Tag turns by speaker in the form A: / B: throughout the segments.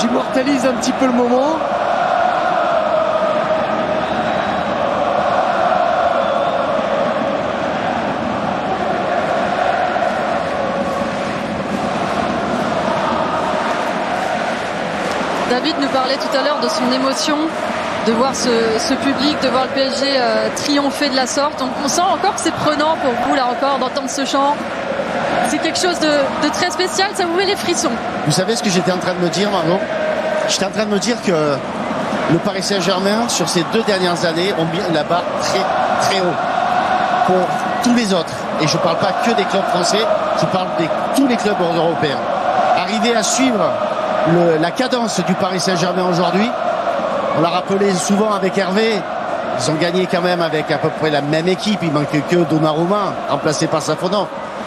A: J'immortalise un petit peu le moment.
B: David nous parlait tout à l'heure de son émotion, de voir ce public, de voir le PSG triompher de la sorte. Donc on sent encore que c'est prenant pour vous là encore d'entendre ce chant. C'est quelque chose de très spécial, ça vous met les frissons.
C: Vous savez ce que j'étais en train de me dire, Margot? J'étais en train de me dire que le Paris Saint-Germain, sur ces 2 dernières années, ont mis la barre très très haut pour tous les autres. Et je ne parle pas que des clubs français, je parle de tous les clubs européens. Arriver à suivre la cadence du Paris Saint-Germain aujourd'hui, on l'a rappelé souvent avec Hervé, ils ont gagné quand même avec à peu près la même équipe, il manque que Donnarumma, remplacé par Safonov.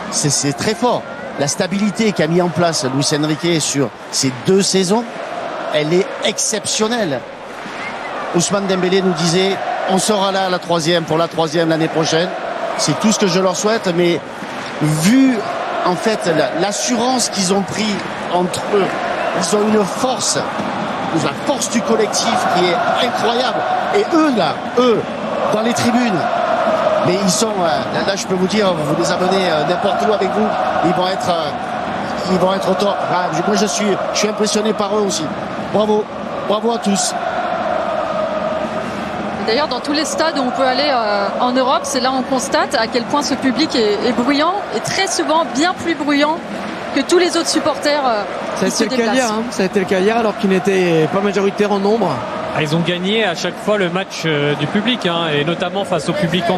C: C'est très fort. La stabilité qu'a mis en place Luis Enrique sur ces 2 saisons, elle est exceptionnelle. Ousmane Dembélé nous disait, on sera là pour la troisième l'année prochaine. C'est tout ce que je leur souhaite, mais vu en fait l'assurance qu'ils ont pris entre eux, ils ont une force, la force du collectif qui est incroyable. Et eux, dans les tribunes, mais ils sont, là je peux vous dire, vous les amenez n'importe où avec vous, ils vont être au top. Moi je suis impressionné par eux aussi. Bravo à tous.
B: D'ailleurs, dans tous les stades où on peut aller en Europe, c'est là où on constate à quel point ce public est bruyant, et très souvent bien plus bruyant que tous les autres supporters
A: Ça a été le cas hier, ça a été le cas hier alors qu'il n'était pas majoritaire en nombre.
D: Ils ont gagné à chaque fois le match du public, et notamment face au public anglais.